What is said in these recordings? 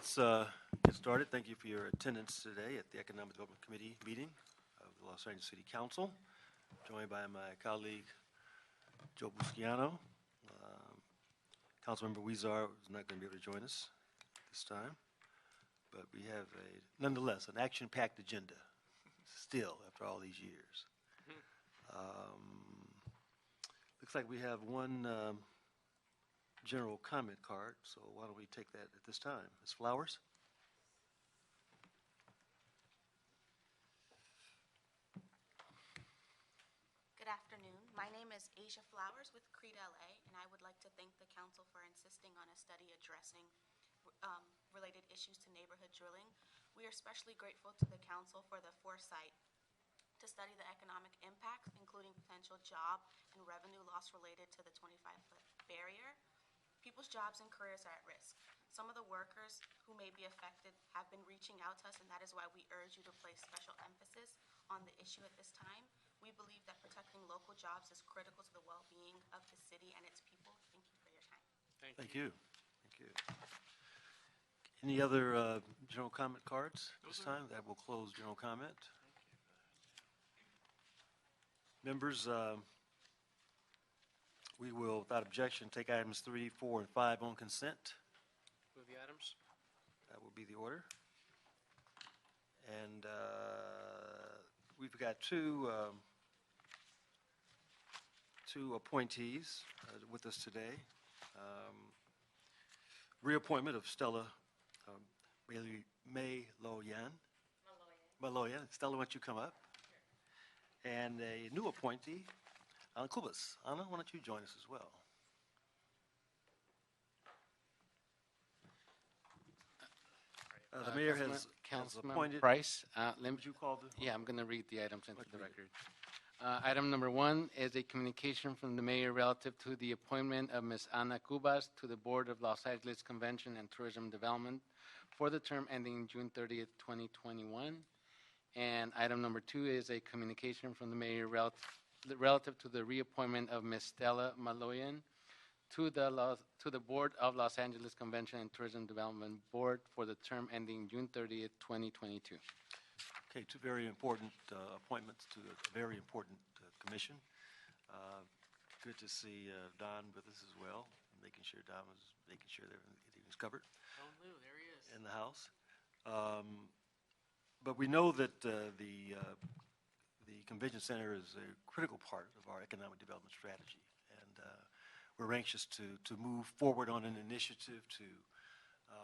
Let's get started. Thank you for your attendance today at the Economic Development Committee meeting of the Los Angeles City Council. Joined by my colleague, Joe Busciano. Councilmember Weezar is not going to be able to join us this time, but we have nonetheless, an action-packed agenda still after all these years. Looks like we have one general comment card, so why don't we take that at this time? Ms. Flowers? Good afternoon. My name is Asia Flowers with CREED LA, and I would like to thank the Council for insisting on a study addressing related issues to neighborhood drilling. We are especially grateful to the Council for the foresight to study the economic impacts, including potential job and revenue loss related to the 25-foot barrier. People's jobs and careers are at risk. Some of the workers who may be affected have been reaching out to us, and that is why we urge you to place special emphasis on the issue at this time. We believe that protecting local jobs is critical to the well-being of the city and its people. Thank you for your time. Thank you. Thank you. Any other general comment cards this time? That will close general comment. Members, we will, without objection, take items 3, 4, and 5 on consent. Move the items. That will be the order. And we've got two appointees with us today. Reappointment of Stella Maloyan. Stella, why don't you come up? And a new appointee, Anna Kubas. Anna, why don't you join us as well? The mayor has appointed. Price. Would you call the? Yeah, I'm going to read the items into the record. Item number 1 is a communication from the mayor relative to the appointment of Ms. Anna Kubas to the Board of Los Angeles Convention and Tourism Development for the term ending June 30th, 2021. And item number 2 is a communication from the mayor relative to the reappointment of Ms. Stella Maloyan to the Board of Los Angeles Convention and Tourism Development Board for the term ending June 30th, 2022. Okay, two very important appointments to a very important commission. Good to see Don with us as well, making sure Don was making sure that everything was covered. Oh, Lou, there he is. In the House. But we know that the Convention Center is a critical part of our economic development strategy, and we're anxious to move forward on an initiative to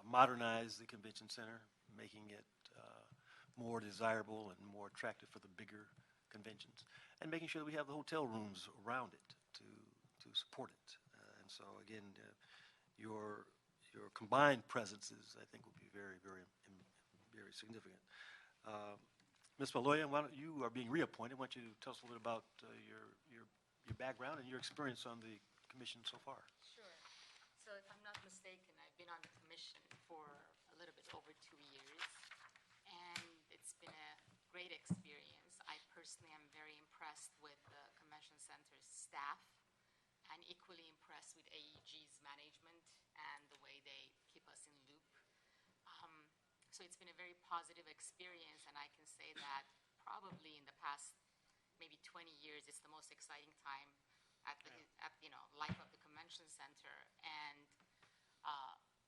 modernize the Convention Center, making it more desirable and more attractive for the bigger conventions, and making sure that we have the hotel rooms around it to support it. And so again, your combined presences, I think, will be very, very, very significant. Ms. Maloyan, you are being reappointed. Why don't you tell us a little bit about your background and your experience on the commission so far? Sure. So if I'm not mistaken, I've been on the commission for a little bit over 2 years, and it's been a great experience. I personally am very impressed with the Convention Center's staff and equally impressed with AEG's management and the way they keep us in loop. So it's been a very positive experience, and I can say that probably in the past maybe 20 years, it's the most exciting time at the life of the Convention Center, and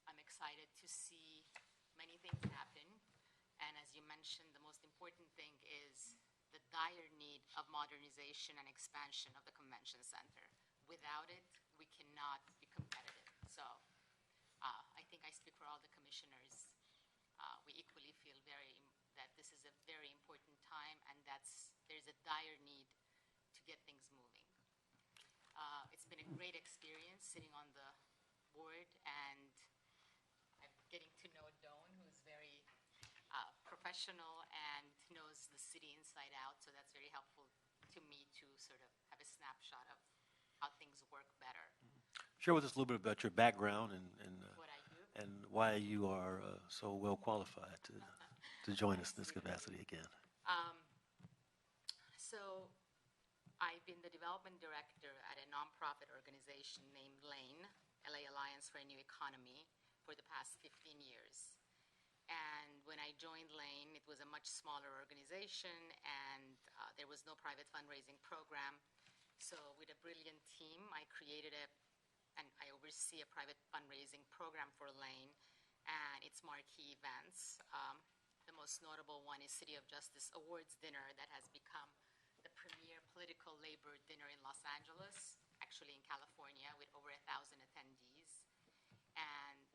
I'm excited to see many things happen. And as you mentioned, the most important thing is the dire need of modernization and expansion of the Convention Center. Without it, we cannot be competitive. So I think I speak for all the commissioners. We equally feel that this is a very important time, and there's a dire need to get things moving. It's been a great experience sitting on the board, and I'm getting to know Dawn, who's very professional and knows the city inside out, so that's very helpful to me to sort of have a snapshot of how things work better. Share with us a little bit about your background and What I do. and why you are so well qualified to join us in this capacity again. So I've been the development director at a nonprofit organization named LANE, LA Alliance for a New Economy, for the past 15 years. And when I joined Lane, it was a much smaller organization, and there was no private fundraising program. So with a brilliant team, I created and I oversee a private fundraising program for Lane and its marquee events. The most notable one is City of Justice Awards Dinner that has become the premier political labor dinner in Los Angeles, actually in California, with over 1,000 attendees. And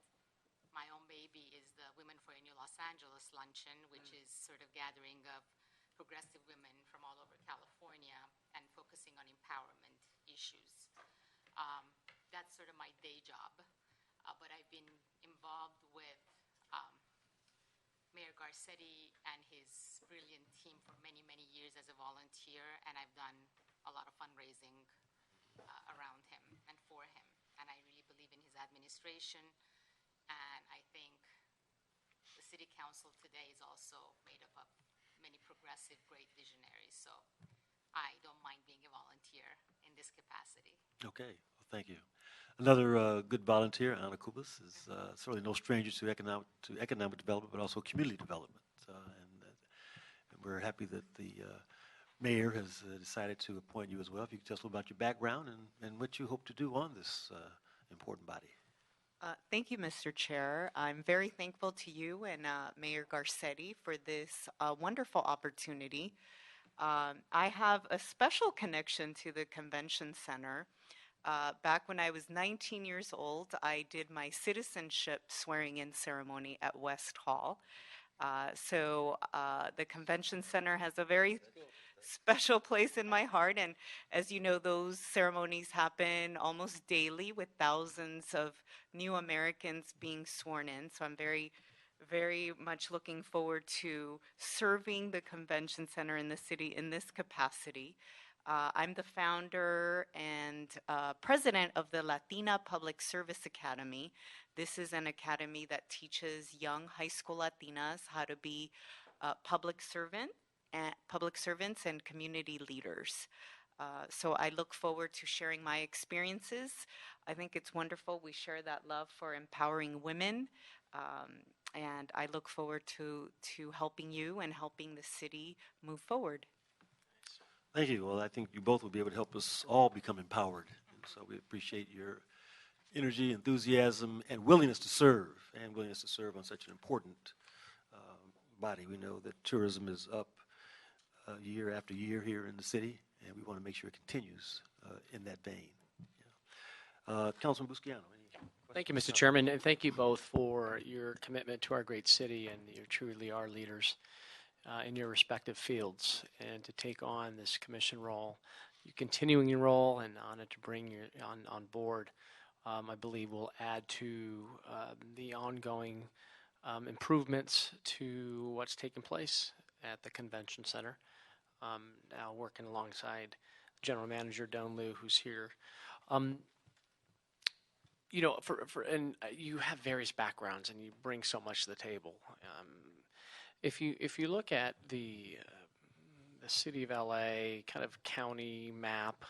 my own baby is the Women for a New Los Angeles Luncheon, which is sort of gathering of progressive women from all over California and focusing on empowerment issues. That's sort of my day job, but I've been involved with Mayor Garcetti and his brilliant team for many, many years as a volunteer, and I've done a lot of fundraising around him and for him. And I really believe in his administration, and I think the city council today is also made up of many progressive, great visionaries. So I don't mind being a volunteer in this capacity. Okay, well, thank you. Another good volunteer, Anna Kubas, is certainly no stranger to economic development, but also community development. And we're happy that the mayor has decided to appoint you as well. If you could tell us a little about your background and what you hope to do on this important body. Thank you, Mr. Chair. I'm very thankful to you and Mayor Garcetti for this wonderful opportunity. I have a special connection to the convention center. Back when I was 19 years old, I did my citizenship swearing-in ceremony at West Hall. So the convention center has a very special place in my heart, and as you know, those ceremonies happen almost daily with thousands of new Americans being sworn in. So I'm very, very much looking forward to serving the convention center in the city in this capacity. I'm the founder and president of the Latina Public Service Academy. This is an academy that teaches young high school Latinas how to be public servants and community leaders. So I look forward to sharing my experiences. I think it's wonderful we share that love for empowering women, and I look forward to helping you and helping the city move forward. Thank you. Well, I think you both will be able to help us all become empowered. And so we appreciate your energy, enthusiasm, and willingness to serve, on such an important body. We know that tourism is up year after year here in the city, and we want to make sure it continues in that vein. Councilman Busquiano. Thank you, Mr. Chairman, and thank you both for your commitment to our great city, and you truly are leaders in your respective fields, and to take on this commission role, your continuing your role, and honored to bring you on board, I believe will add to the ongoing improvements to what's taking place at the convention center. Now working alongside General Manager Don Liu, who's here. You know, and you have various backgrounds, and you bring so much to the table. If you look at the city of LA kind of county map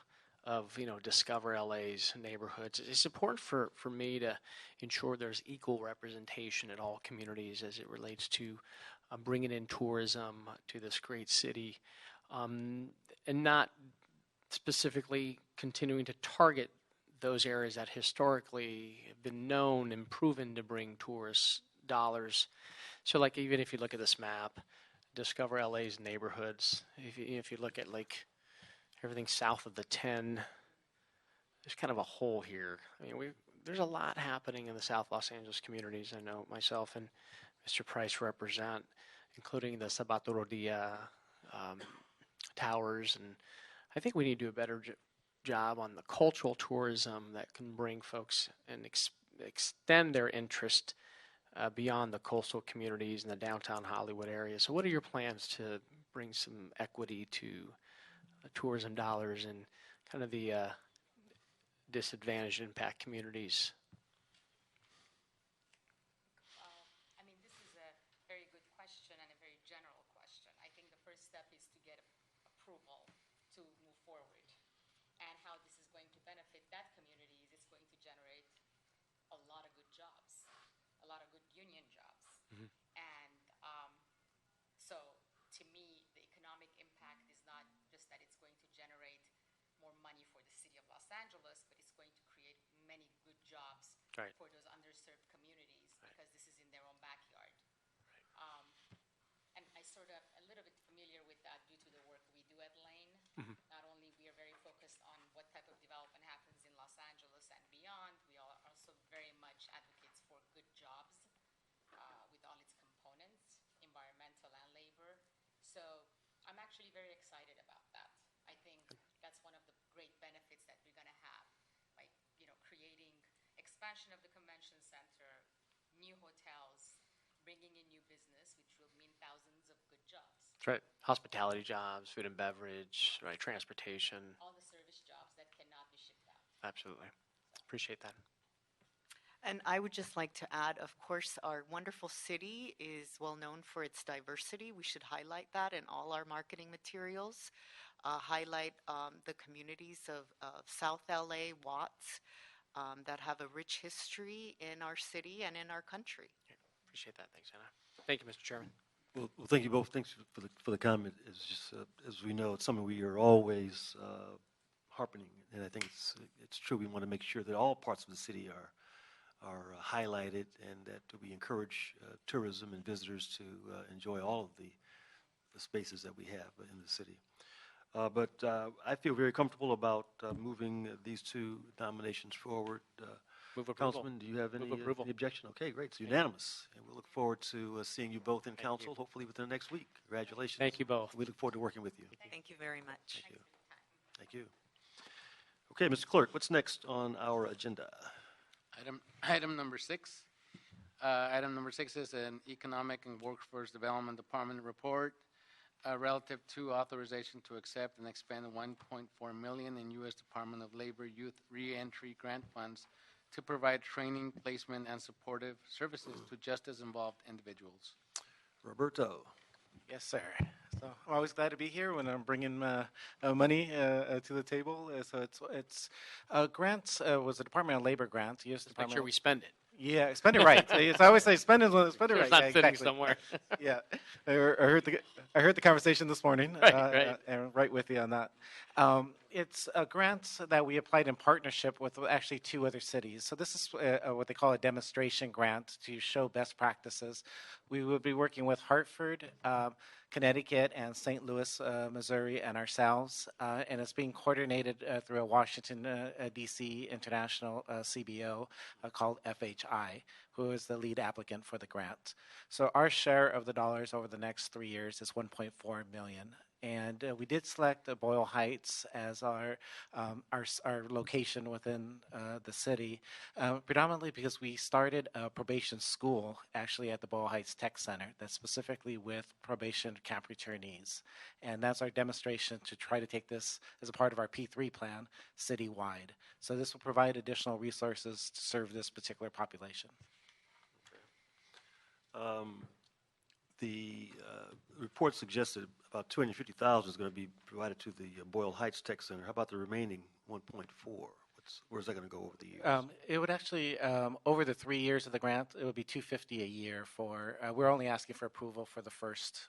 of, you know, Discover LA's neighborhoods, it's important for me to ensure there's equal representation in all communities as it relates to bringing in tourism to this great city, and not specifically continuing to target those areas that historically have been known and proven to bring tourist dollars. So, like, even if you look at this map, Discover LA's neighborhoods, if you look at, like, everything south of the 10, there's kind of a hole here. I mean, there's a lot happening in the South Los Angeles communities. I know myself and Mr. Price represent, including the Sabato Rodia towers, and I think we need to do a better job on the cultural tourism that can bring folks and extend their interest beyond the coastal communities and the downtown Hollywood area. So what are your plans to bring some equity to tourism dollars in kind of the disadvantaged impact communities? I mean, this is a very good question and a very general question. I think the first step is to get approval to move forward. And how this is going to benefit that community is it's going to generate a lot of good jobs, a lot of good union jobs. And Angeles, but it's going to create many good jobs Right. for those underserved communities because this is in their own backyard. Um, and I sort of a little bit familiar with that due to the work we do at Lane. Not only we are very focused on what type of development happens in Los Angeles and beyond, we are also very much advocates for good jobs with all its components, environmental and labor. So I'm actually very excited about that. I think that's one of the great benefits that we're going to have by, creating expansion of the convention center, new hotels, bringing in new business, which will mean thousands of good jobs. That's right. Hospitality jobs, food and beverage, right? Transportation. All the service jobs that cannot be shipped out. Absolutely. Appreciate that. And I would just like to add, of course, our wonderful city is well known for its diversity. We should highlight that in all our marketing materials. Highlight the communities of South LA, Watts, that have a rich history in our city and in our country. Appreciate that. Thanks, Anna. Thank you, Mr. Chairman. Well, thank you both. Thanks for the comment. It's just, as we know, it's something we are always harping, and I think it's true. We want to make sure that all parts of the city are highlighted, and that we encourage tourism and visitors to enjoy all of the spaces that we have in the city. But I feel very comfortable about moving these two nominations forward. Move approval. Councilman, do you have any, Move approval. any objection? Okay, great. It's unanimous. And we'll look forward to seeing you both in council, hopefully within the next week. Congratulations. Thank you both. We look forward to working with you. Thank you very much. Thank you. Thank you. Okay, Mr. Clerk, what's next on our agenda? Item number 6. Item number 6 is an Economic and Workforce Development Department report relative to authorization to accept and expend $1.4 million in U.S. Department of Labor Youth Reentry Grant funds to provide training, placement, and supportive services to justice-involved individuals. Roberto. Yes, sir. So I'm always glad to be here when I'm bringing money to the table. So it's grants was a Department of Labor grant. U.S. Make Department. sure we spend it. Yeah, spend it right. I always say spend it right. It's not Yeah, sitting exactly. somewhere. Yeah, I heard the conversation this morning, Right. and right with you on that. It's grants that we applied in partnership with actually 2 other cities. So this is what they call a demonstration grant to show best practices. We will be working with Hartford, Connecticut, and St. Louis, Missouri, and ourselves, and it's being coordinated through a Washington, D.C. international CBO called FHI, who is the lead applicant for the grant. So our share of the dollars over the next 3 years is $1.4 million. And we did select Boyle Heights as our location within the city, predominantly because we started a probation school actually at the Boyle Heights Tech Center that's specifically with probation camp returnees. And that's our demonstration to try to take this as a part of our P3 plan citywide. So this will provide additional resources to serve this particular population. The report suggested about $250,000 is going to be provided to the Boyle Heights Tech Center. How about the remaining 1.4? Where's that going to go over the years? It would actually, over the 3 years of the grant, it would be $250 a year for. We're only asking for approval for the first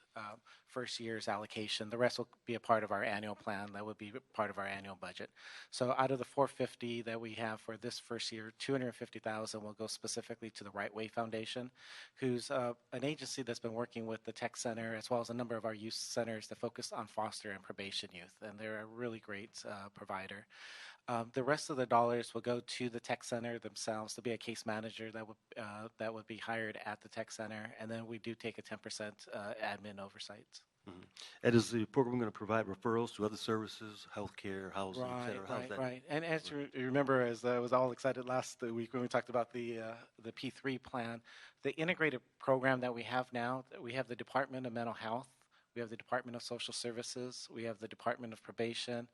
year's allocation. The rest will be a part of our annual plan. That would be part of our annual budget. So out of the $450 that we have for this first year, $250,000 will go specifically to the Right Way Foundation, who's an agency that's been working with the Tech Center as well as a number of our youth centers that focus on foster and probation youth, and they're a really great provider. The rest of the dollars will go to the Tech Center themselves. There'll be a case manager that would be hired at the Tech Center, and then we do take a 10% admin oversight. Mm-hmm. And is the program going to provide referrals to other services, healthcare, housing, et cetera? How's that? Right. And as you remember, as I was all excited last week when we talked about the P3 plan, the integrated program that we have now, we have the Department of Mental Health, we have the Department of Social Services, we have the Department of Probation,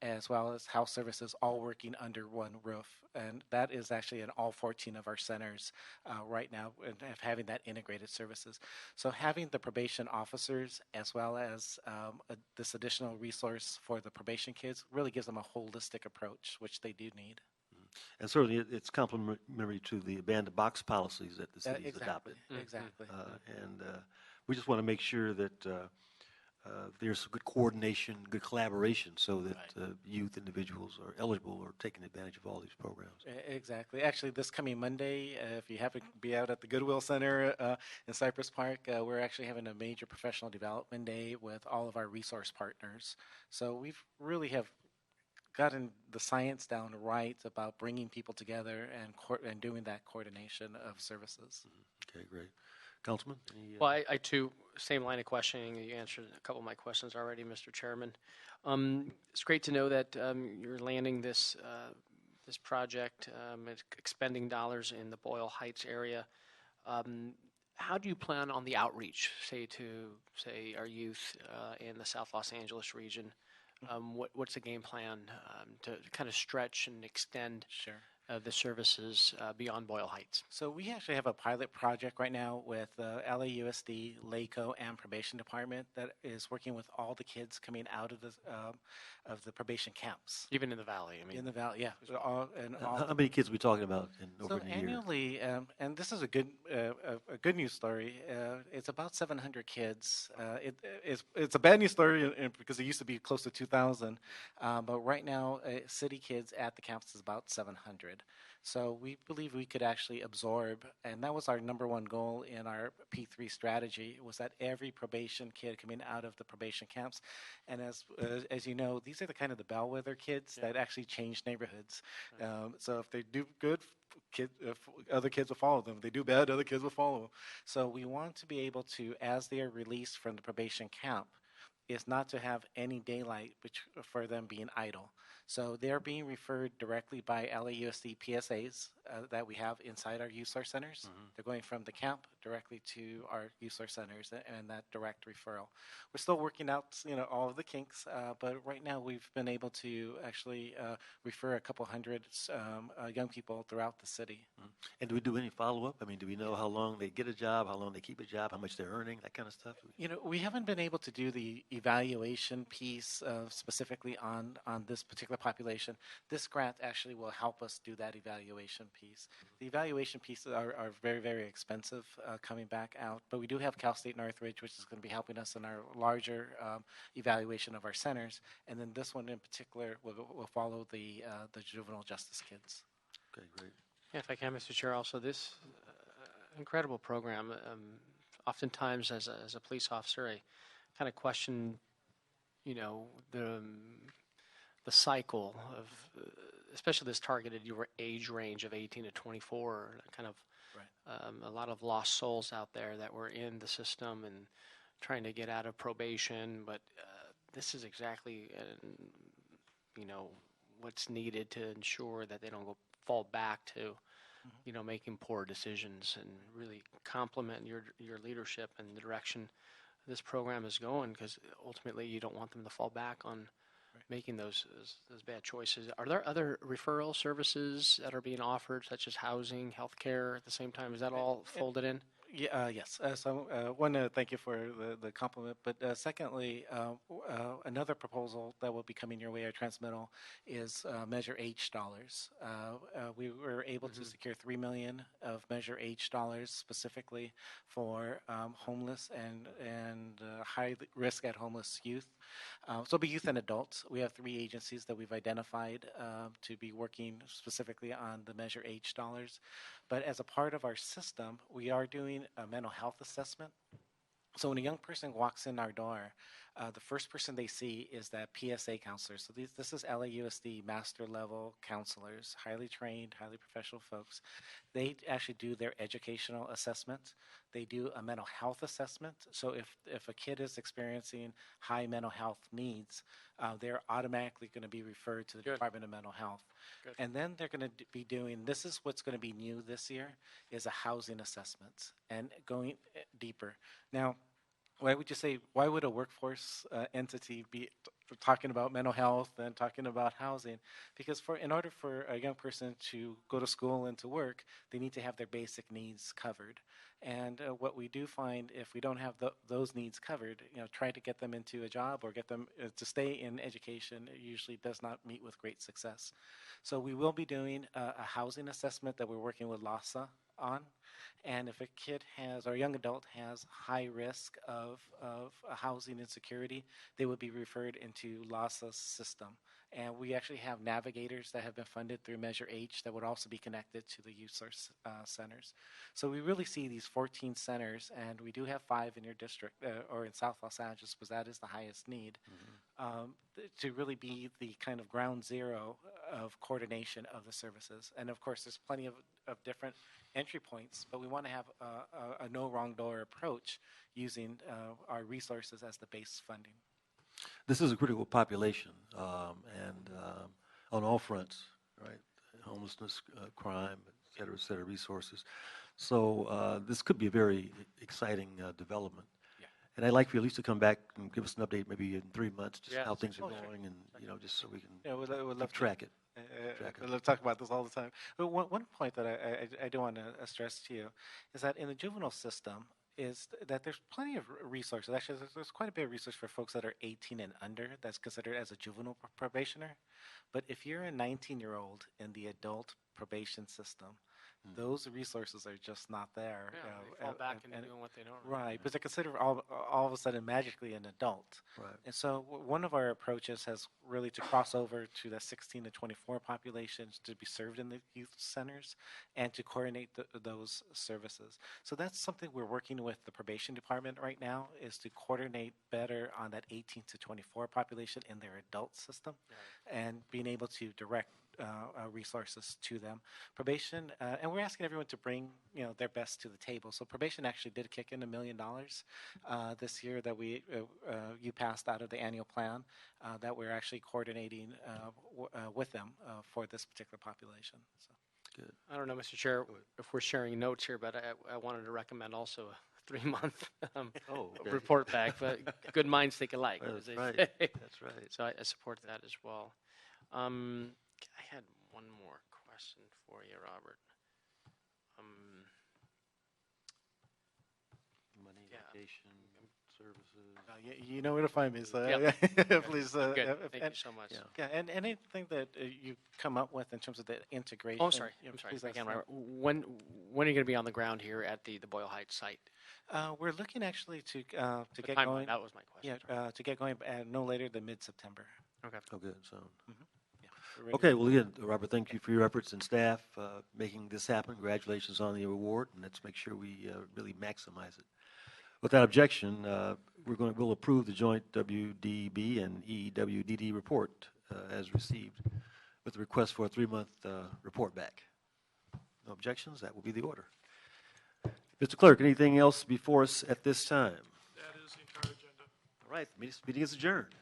as well as Health Services, all working under one roof. And that is actually in all 14 of our centers right now, and having that integrated services. So having the probation officers as well as this additional resource for the probation kids really gives them a holistic approach, which they do need. And certainly it's complementary to the abandoned box policies that the city has adopted. Exactly. And we just want to make sure that there's good coordination, good collaboration, so that youth individuals are eligible or taking advantage of all these programs. Exactly. Actually, this coming Monday, if you happen to be out at the Goodwill Center in Cypress Park, we're actually having a major professional development day with all of our resource partners. So we've really have gotten the science down right about bringing people together and doing that coordination of services. Okay, great. Councilman? Well, I too, same line of questioning. You answered a couple of my questions already, Mr. Chairman. It's great to know that you're landing this this project, expending dollars in the Boyle Heights area. How do you plan on the outreach, say our youth in the South Los Angeles region? What's the game plan to kind of stretch and extend the services beyond Boyle Heights? So we actually have a pilot project right now with LAUSD, LACO, and Probation Department that is working with all the kids coming out of the probation camps. Even in the valley, I mean. In the valley, yeah. How many kids are we talking about over So the year? annually, and this is a good news story. It's about 700 kids. It's a bad news story because it used to be close to 2,000, but right now, city kids at the camps is about 700. So we believe we could actually absorb, and that was our number one goal in our P3 strategy, was that every probation kid coming out of the probation camps, and as you know, these are the kind of the bellwether kids that actually change neighborhoods. So if they do good, other kids will follow them. If they do bad, other kids will follow them. So we want to be able to, as they are released from the probation camp, is not to have any daylight for them being idle. So they're being referred directly by LAUSD PSAs that we have inside our youth source centers. They're going from the camp directly to our youth source centers and that direct referral. We're still working out, all of the kinks, but right now we've been able to actually refer a couple hundred young people throughout the city. And do we do any follow-up? I mean, do we know how long they get a job, how long they keep a job, how much they're earning, that kind of stuff? We haven't been able to do the evaluation piece specifically on this particular population. This grant actually will help us do that evaluation piece. The evaluation pieces are very, very expensive coming back out, but we do have Cal State Northridge, which is going to be helping us in our larger evaluation of our centers, and then this one in particular will follow the juvenile justice kids. Okay, great. Yeah, if I can, Mr. Chair, also this incredible program. Oftentimes, as a police officer, I kind of question, the cycle of, especially this targeted your age range of 18 to 24, kind of a lot of lost souls out there that were in the system and trying to get out of probation. But this is exactly, what's needed to ensure that they don't fall back to, making poor decisions, and really compliment your leadership and the direction this program is going, because ultimately you don't want them to fall back on making those bad choices. Are there other referral services that are being offered, such as housing, healthcare at the same time? Is that all folded in? Yeah, yes. So one, thank you for the compliment. But secondly, another proposal that will be coming your way at Transmittal is Measure H dollars. We were able to secure $3 million of Measure H dollars specifically for homeless and high risk at homeless youth. So it'll be youth and adults. We have 3 agencies that we've identified to be working specifically on the Measure H dollars. But as a part of our system, we are doing a mental health assessment. So when a young person walks in our door, the first person they see is that PSA counselor. So this is LAUSD master level counselors, highly trained, highly professional folks. They actually do their educational assessment. They do a mental health assessment. So if a kid is experiencing high mental health needs, they're automatically going to be referred to the Department of Mental Health. Good. And then they're going to be doing, this is what's going to be new this year, is a housing assessment and going deeper. Now, why would a workforce entity be talking about mental health and talking about housing? Because in order for a young person to go to school and to work, they need to have their basic needs covered. And what we do find, if we don't have those needs covered, trying to get them into a job or get them to stay in education, it usually does not meet with great success. So we will be doing a housing assessment that we're working with LASA on. And if a kid has, or a young adult has high risk of housing insecurity, they would be referred into LASA's system. And we actually have navigators that have been funded through Measure H that would also be connected to the youth source centers. So we really see these 14 centers, and we do have 5 in your district, or in South Los Angeles, because that is the highest need, to really be the kind of ground zero of coordination of the services. And of course, there's plenty of different entry points, but we want to have a no wrong door approach using our resources as the base funding. This is a critical population, and on all fronts, right? Homelessness, crime, et cetera, resources. So this could be a very exciting development. Yeah. And I'd like for you at least to come back and give us an update maybe in 3 months, just Yes. how things are Oh, sure. going, and just so we can Yeah, we'd love keep to track it. We'll talk about this all the time. But one point that I do want to stress to you is that in the juvenile system is that there's plenty of resources. Actually, there's quite a bit of resource for folks that are 18 and under that's considered as a juvenile probationer. But if you're a 19-year-old in the adult probation system, those resources are just not there. Yeah, they fall back into doing what they know. Right, because they're considered all of a sudden magically an adult. Right. And so one of our approaches has really to cross over to the 16 to 24 populations to be served in the youth centers and to coordinate those services. So that's something we're working with the probation department right now, is to coordinate better on that 18 to 24 population in their adult system, and being able to direct resources to them. Probation, and we're asking everyone to bring their best to the table. So probation actually did kick in $1 million this year that you passed out of the annual plan that we're actually coordinating with them for this particular population. So. Good. I don't know, Mr. Chair, if we're sharing notes here, but I wanted to recommend also a 3-month Okay. report back. But good minds think alike. as That's they right. say. That's right. So I support that as well. I had one more question for you, Robert. Money, Yeah. vacation, services. You know where to find me, so Yep. please. Good. Thank you so much. Yeah. Yeah, and anything that you come up with in terms of the integration. Oh, I'm sorry. please let us Again, know. Robert, when are you going to be on the ground here at the Boyle Heights site? We're looking actually to The get timeline, going. that was my question. Yeah, to get going no later than mid-September. Okay. Oh, good. So. We're ready. Okay, well, again, Robert, thank you for your efforts and staff making this happen. Congratulations on the award, and let's make sure we really maximize it. Without objection, we'll approve the joint WDB and EWDD report as received, with the request for a 3-month report back. No objections? That will be the order. Mr. Clerk, anything else before us at this time? That is the entire agenda. All right, the meeting is adjourned.